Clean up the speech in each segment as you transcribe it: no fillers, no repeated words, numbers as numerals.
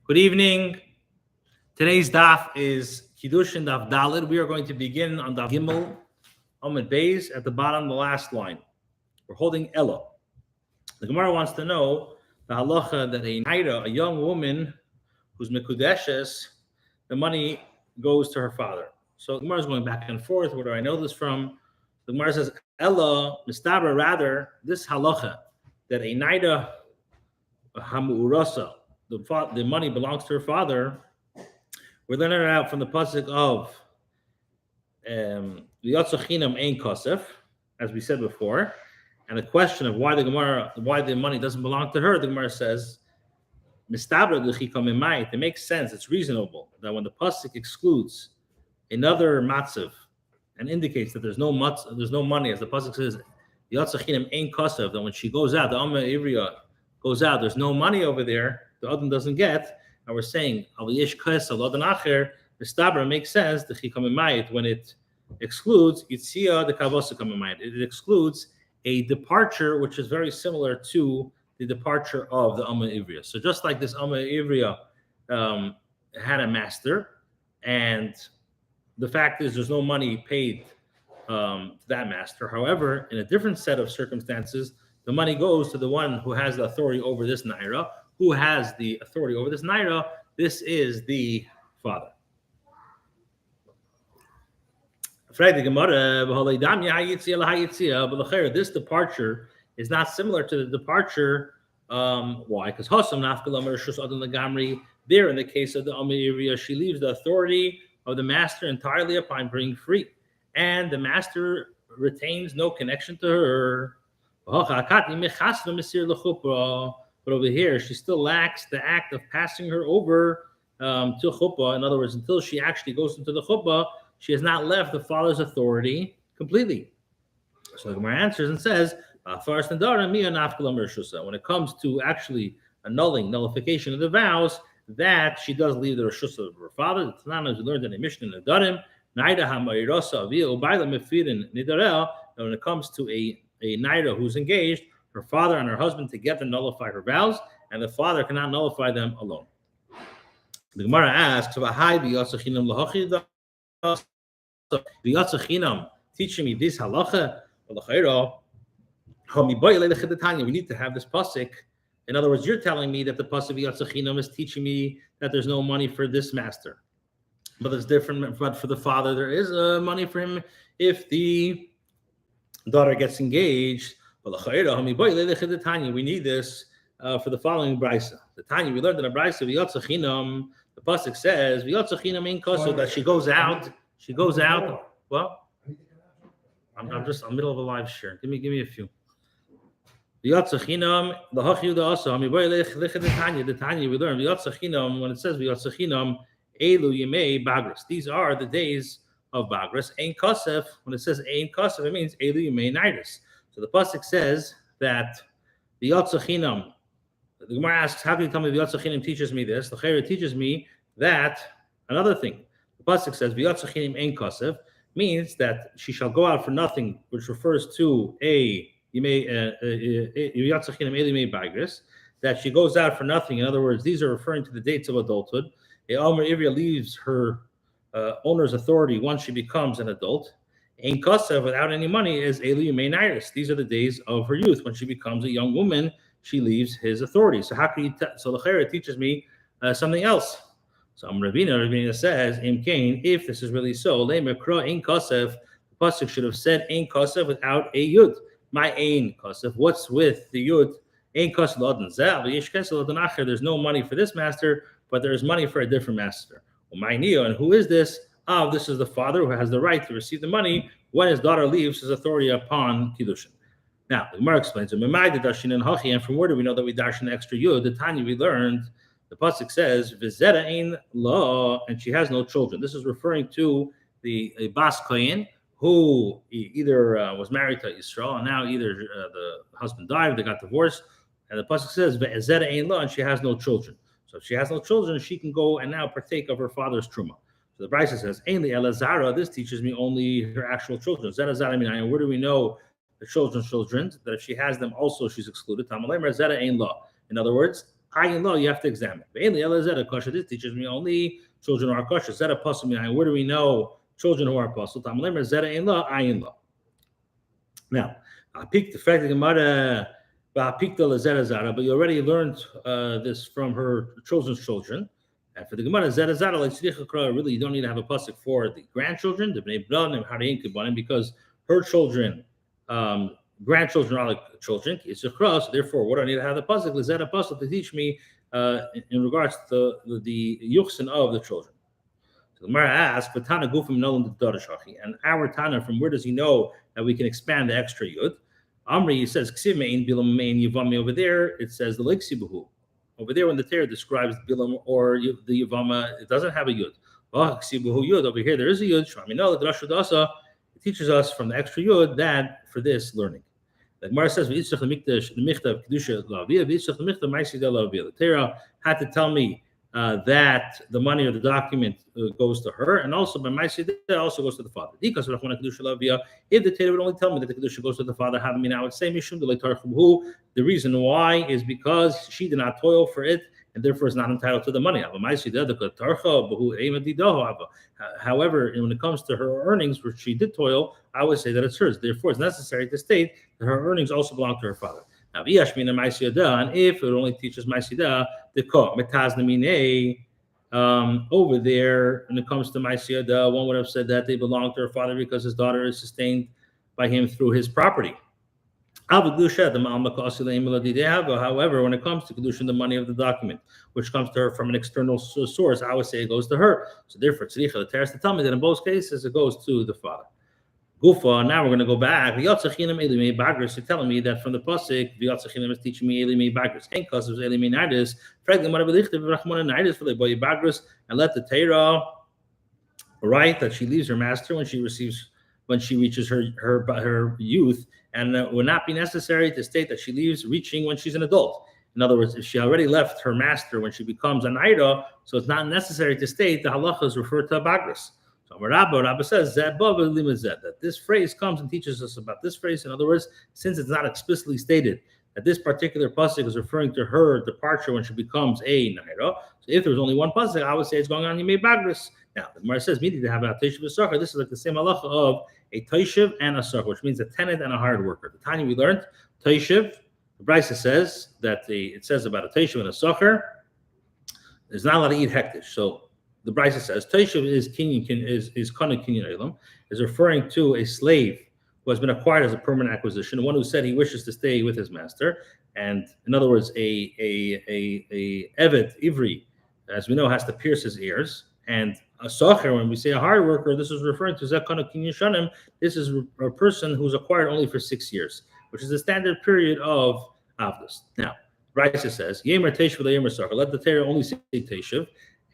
Good evening. Today's daf is Kidushin Daf Dalid. We are going to begin on Daf Gimel Amud Beis at the bottom, the last line. We're holding Ella. The Gemara wants to know the halacha that a naida, a young woman who's mekudeshes, the money goes to her father. So the Gemara is going back and forth. Where do I know this from? The Gemara says Ella mistabra, rather this halacha that a naida hamu'urasa, the money belongs to her father. We're learning it out from the pasuk of v'yatzachinam ein kosef, as we said before, and the question of why the money doesn't belong to her. The Gemara says, "Mistabra d'chikam imayit." It makes sense. It's reasonable that when the pasuk excludes another matzav and indicates that there's no money, as the pasuk says, "V'yatzachinam ein kosef," that when she goes out, the Amma Ivriya goes out, there's no money over there, the Adam doesn't get, and we're saying Mistabra makes sense, the Chikam when it excludes Yitzia the Kavosa Kamimayit. It excludes a departure which is very similar to the departure of the Amma Ivriya. So just like this Amma Ivriya had a master, and the fact is there's no money paid to that master. However, in a different set of circumstances, the money goes to the one who has the authority over this naira. Who has the authority over this naira? This is the father. This departure is not similar to the departure. Why? Because there, in the case of the Amiriya, she leaves the authority of the master entirely upon being free, and the master retains no connection to her. But over here, she still lacks the act of passing her over to chuppah. In other words, until she actually goes into the chuppah, she has not left the father's authority completely. So the Gemara answers and says, when it comes to actually nullification of the vows, that she does leave the Rishus of her father. The Tanana, as we learned in the Mishnah in the Darim, when it comes to a naira who's engaged, her father and her husband together nullify her vows, and the father cannot nullify them alone. The Gemara asks, teaching me this halacha, we need to have this pasuk. In other words, you're telling me that the pasuk v'yatzachinam is teaching me that there's no money for this master. But it's different. But for the father, there is money for him if the daughter gets engaged. We need this for the following brisa. The Tanya we learned in a brisa v'yatzachinam. The pasuk says v'yatzachinam in koso, that she goes out. She goes out. Well, I'm just in the middle of a live share. Give me a few. V'yatzachinam lahachiu da'asa. The Tanya we learned v'yatzachinam, when it says v'yatzachinam elu yemei bagras. These are the days of bagras. Ein kosef. When it says ein kosef, it means elu yemei nidus. So the pasuk says that the Yatzachinam. The Gemara asks, "How can you tell me the Yatzachinam teaches me this?" The Chayra teaches me that another thing. The pasuk says the Yatzachinam ein kasev means that she shall go out for nothing, which refers to Yatzachinam elimei bagris, that she goes out for nothing. In other words, these are referring to the dates of adulthood. A Almer Ivriya leaves her owner's authority once she becomes an adult. Ein kasev, without any money, is Elu Yemei Nairis. These are the days of her youth. When she becomes a young woman, she leaves his authority. So how can you? So the Chayra teaches me something else. So Rabina says, Im Kain, if this is really so, Le'mekra Ein kasev. The pasuk should have said Ein kasev without a yud. My Ein kasev. What's with the yud? Ein kasev l'adon zeh v'yesh kasev l'adon acher. There's no money for this master, but there is money for a different master. My neo, and who is this? This is the father who has the right to receive the money when his daughter leaves his authority upon Kidushin. Now, the Gemara explains, and from where do we know that we dash an extra yud? The Tanya we learned, the pasuk says, "V'zera ein la," and she has no children. This is referring to the bas kohen who either was married to Yisrael, and now either the husband died or they got divorced, and the pasuk says, "V'zera ein la," and she has no children. So if she has no children, she can go and now partake of her father's truma. So the Brisa says, "Ainli elazara." This teaches me only her actual children. Zera minayin. Where do we know the children's children? That if she has them, also she's excluded. Tamalemer zera ein la. In other words, Ayin lo, you have to examine. This teaches me only children who are kosher. Zeta pasul minayin. Where do we know children who are pasul? Tamalemer zeta ayin lo, ayin lo. Now, I peeked the fact that Gemara, but you already learned this from her children's children. And for the Gemara, zera zara, like really, you don't need to have a pasuk for the grandchildren, the bnei b'ranim, harein kibanim, because her children, grandchildren are like children. It's a cross. Therefore, what do I need to have the pasuk? Zera pasuk to teach me in regards to the yuchsin of the children. So the Gemara asks, and our Tana, from where does he know that we can expand the extra yud? Amri says, over there, it says the leksibuhu. Over there, when the Torah describes bilam or the yavama, it doesn't have a yud. Over here, there is a yud. It teaches us from the extra yud that for this learning. The Gemara says, the Torah had to tell me that the money or the document goes to her, and also by my side, it also goes to the father. If the Torah would only tell me that the Kedusha goes to the father, I would say, the reason why is because she did not toil for it, and therefore is not entitled to the money. However, when it comes to her earnings, where she did toil, I would say that it's hers. Therefore, it's necessary to state that her earnings also belong to her father. Now, and if it only teaches Maisida, the ko metaznemine over there, when it comes to Maisida, one would have said that they belong to her father because his daughter is sustained by him through his property. However, when it comes to Kidushin, the money of the document, which comes to her from an external source, I would say it goes to her. So therefore, tzricha the Torah to tell me that in both cases it goes to the father. Gufa, now we're going to go back. You're telling me that from the pasuk, is teaching me Elimei Bagris. And because of Elimei Nardis, and let the Torah write that she leaves her master when she reaches her youth, and it would not be necessary to state that she leaves reaching when she's an adult. In other words, if she already left her master when she becomes an Aida, so it's not necessary to state the halachas refer to Bagris. So Rabbi says that this phrase comes and teaches us about this phrase. In other words, since it's not explicitly stated that this particular pasuk is referring to her departure when she becomes a naira, so if there was only one pasuk, I would say it's going on Yimei Bagris. Now the Gemara says meaning to have a teishiv asachar. This is like the same halacha of a teishiv and a asachar, which means a tenant and a hired worker. The time we learned teishiv, the Brisa says that it says about a teishiv and a asachar, there's not allowed to eat hektish. So the Brisa says Teishiv is kana kinyan elam, is referring to a slave who has been acquired as a permanent acquisition, one who said he wishes to stay with his master. And in other words, a evet ivri, as we know, has to pierce his ears. And a socher, when we say a hard worker, this is referring to zakana kinyan shanim. This is a person who's acquired only for 6 years, which is the standard period of avdus. Now, Brisa says yemer teishiv yemer socher. Let the Torah only say teishiv.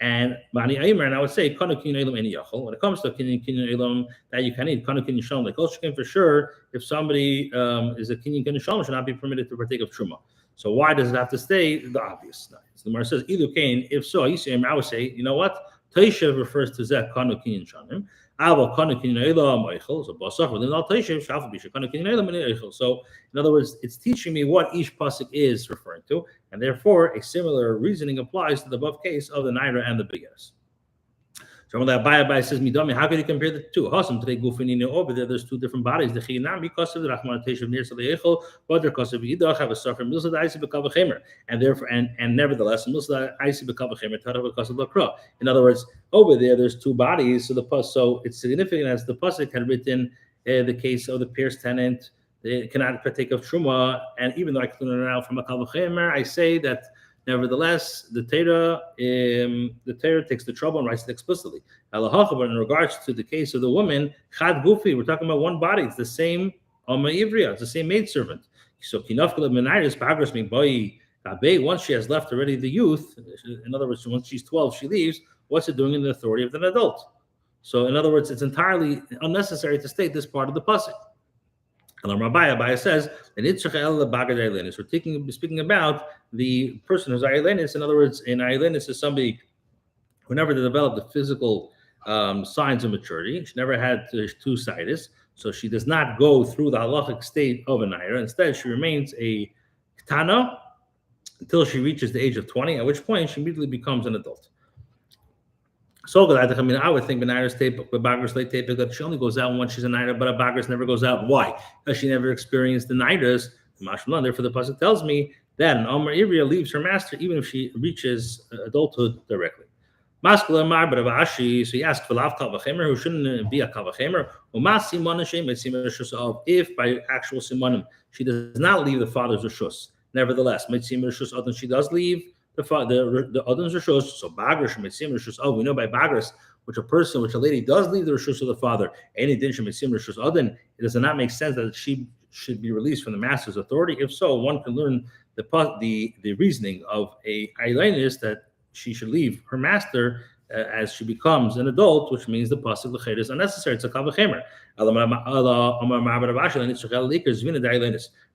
And Bani Aimer, and I would say Kana Kinyan Elam Any Yachol. When it comes to Kinyan Elam that you can eat, Kana Kinyan Shalom, like Olshikin for sure, if somebody is a Kinyan Shalom, should not be permitted to partake of Truma. So why does it have to stay? The obvious. So the Gemara says, either Kain, if so, I would say, you know what? Teishev refers to Zek Kana Kinyan Shalom. So in other words, it's teaching me what each pasuk is referring to, and therefore a similar reasoning applies to the above case of the Naira and the Beginners. So when that Abai says, "Midami, how can you compare the two?" Hasam today Gufinino over there. There's two different bodies. The Chinam because of the Rachmanatation near Saleichel, but because of Yidach have a suffer Milsa Daisi Bekavachemer, and therefore and nevertheless Milsa Daisi Bekavachemer Tara because of Lakra. In other words, over there's two bodies. So it's significant as the pasuk had written the case of the pierced tenant. They cannot partake of Truma, and even though I can learn it out from a Kavachemer, I say that. Nevertheless, the Torah takes the trouble and writes it explicitly. But in regards to the case of the woman, Chad Gufi, we're talking about one body. It's the same Amma Ivriya, it's the same maidservant. So once she has left already the youth, in other words, once she's 12, she leaves, what's it doing in the authority of an adult? So in other words, it's entirely unnecessary to state this part of the pasuk. And Rabbi says, we're speaking about the person who's Aylenis. In other words, an Aylenis is somebody who never developed the physical signs of maturity. She never had two-sided, so she does not go through the halachic state of a Naira. Instead, she remains a Ketana, until she reaches the age of 20, at which point she immediately becomes an adult. So I would think Benaira's tape, but Bagras late tape, that she only goes out once she's a Naira, but a Bagras never goes out. Why? Because she never experienced the Nairas. Therefore, the pasuk tells me that an Omer Ivria leaves her master even if she reaches adulthood directly. Maskula Mar Baravashi, so he asked for Lav Kavachemer, who shouldn't be a Kavachemer. If by actual Simonim she does not leave the father's Rishus, nevertheless, she does leave the Adon's Rishus. So Bagras Mitzim Rishus. Oh, we know by Bagras, which a lady does leave the Rishus of the father, any din Mitzim Rishus Adon, it does not make sense that she should be released from the master's authority. If so, one can learn the reasoning of a Ailenis that she should leave her master as she becomes an adult, which means the pasuk l'chayr is unnecessary. It's a kavachemer.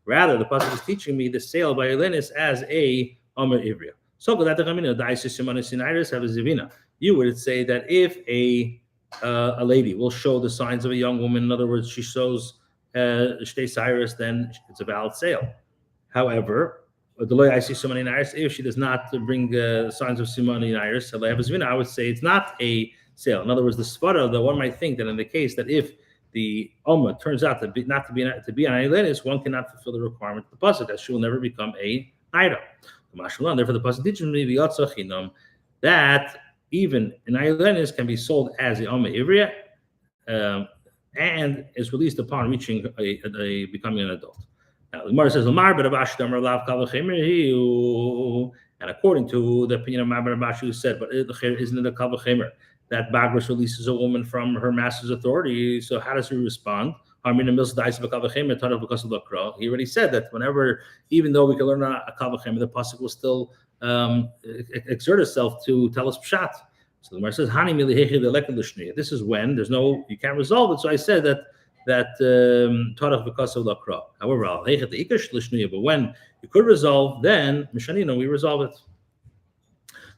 Rather, the pasuk is teaching me the sale by Ailenis as a Omer Ivria. So you would say that if a lady will show the signs of a young woman, in other words, she shows Shtei Cyrus, then it's a valid sale. However, if she does not bring signs of Simoni Iris, I would say it's not a sale. In other words, the svara that one might think that in the case that if the Oma turns out to be an Ailenis, one cannot fulfill the requirement of the pasuk, that she will never become a Naira. Therefore, the pasuk teaches me that even an Ailenis can be sold as a Oma Ivria and is released upon reaching becoming an adult. Now, the Gemara says, and according to the opinion of Ma'abar Abashi, who said, but isn't it a kavachemer that Bagras releases a woman from her master's authority? So how does he respond? He already said that whenever, even though we can learn a kavachemer, the pasuk will still exert itself to tell us pshat. So the Gemara says, this is when you can't resolve it. So I said that Tarach because of Lakra. However, but when you could resolve, then Mishanino, we resolve it.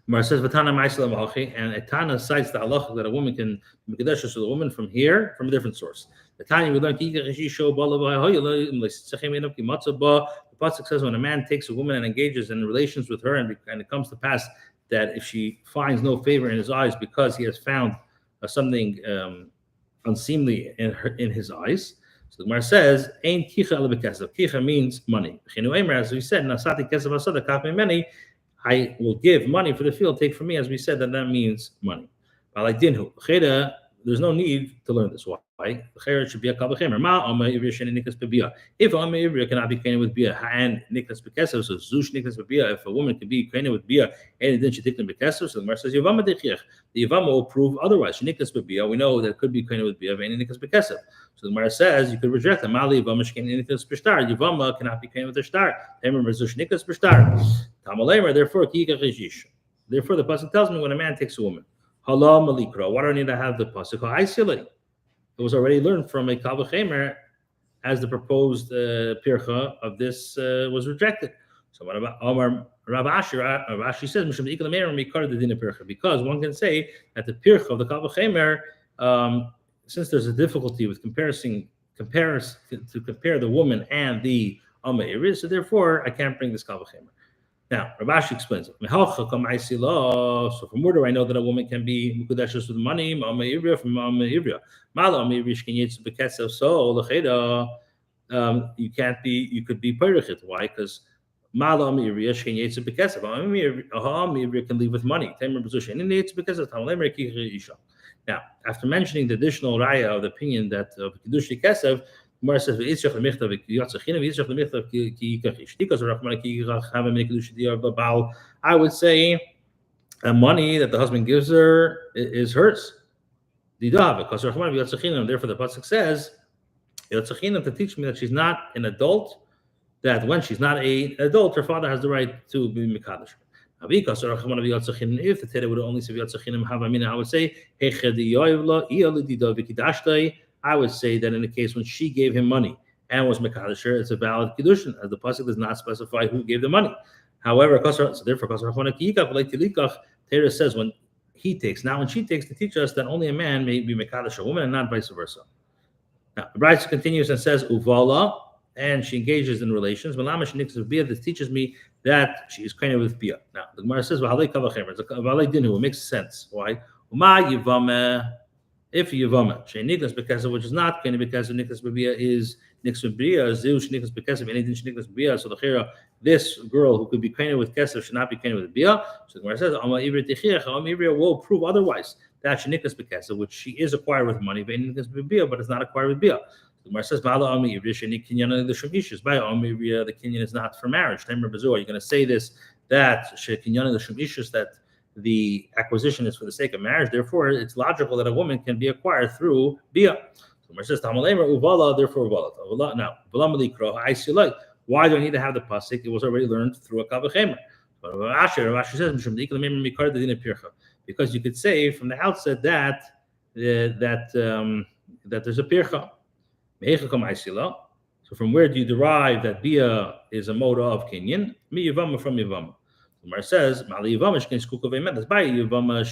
Mar says Vatana Ma'isla Mahachi, and Etana cites the halacha that a woman can be Kidushin to a woman from a different source. The Tanya we learned the pasuk says when a man takes a woman and engages in relations with her, and it comes to pass that if she finds no favor in his eyes because he has found something unseemly in his eyes. So the Gemara says, "Ein kicha ala b'kesav." Kicha means money. As we said, "Nasati kesav asada kaf mimeni." I will give money for the field. Take from me, as we said, that means money. There's no need to learn this. Why? It should be a kavachemer. If Amma Ivria cannot be acquainted with bia and niklas bekesav, so zush niklas bia. If a woman can be acquainted with bia and then she take them bekesav, so the Gemara says Yavama dechiach. The Yavama will prove otherwise. She niklas bia. We know that it could be acquainted with bia and niklas bekesav. So the Gemara says you could reject them. Mali Yavama shkein niklas b'shtar. Yavama cannot be acquainted with the shtar. Zush niklas b'shtar. Tamalemer. Therefore kika rejish. Therefore the pasuk tells me when a man takes a woman. Hala malikra. Why do I need to have the pasuk? It was already learned from a kavachemer as the proposed pircha of this was rejected. So what about Omar Rashi says because one can say that the pircha of the kavachemer, since there's a difficulty with compare the woman and the Amma Iris, so therefore I can't bring this kavachemer. Now, Rabashi explains it. So from where do I know that a woman can be mukudeshes with money? From Amma Ivria. You can't be. You could be perichit. Why? Because Mala Amma Ivria shkenyetz bekesav. Amma Ivria can leave with money. Now, after mentioning the additional raya of the opinion that of Kidushin Kesav, Gemara says, I would say money that the husband gives her is hers. Therefore, the pasuk says, to teach me that she's not an adult, that when she's not an adult, her father has the right to be Mekadosh. If the Torah would only say, I would say that in the case when she gave him money and was Mekadosh, it's a valid Kidushin, as the pasuk does not specify who gave the money. However, Torah says when he takes, not when she takes, to teach us that only a man may be Mekadosh a woman and not vice versa. Now, the Bride continues and says, Uvala, and she engages in relations. This teaches me that she is kind of with bia. Now the Gemara says, it makes sense. Why? If Yavama, Niklas because of which is not kind of because of Niklas Babia is Niklas Babia, Zeus Niklas because of anything Niklas Babia. So the Chira, this girl who could be kind of with Kesef should not be kind of with Bia. So the Gemara says, Ivri will prove otherwise that she Niklas because of which she is acquired with money, but it's not acquired with Bia. The Gemara says, the Kinyan is not for marriage. Are you going to say this that that the acquisition is for the sake of marriage? Therefore, it's logical that a woman can be acquired through Bia. So it says, therefore, now, why do I need to have the pasuk? It was already learned through a kavachemer. But Rashi says, because you could say from the outset that there's a pircha. So from where do you derive that Bia is a moda of Kinyan? Mi Yavama from Yavama. The Gemara says,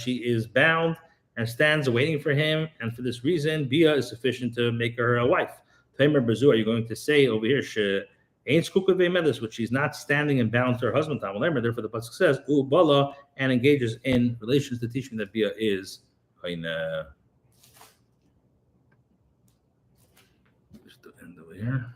she is bound and stands waiting for him, and for this reason, Bia is sufficient to make her a wife. Are you going to say over here, which she's not standing and bound to her husband? Therefore, the pasuk says, Ubala, and engages in relations to teaching that Bia is Just to end over here.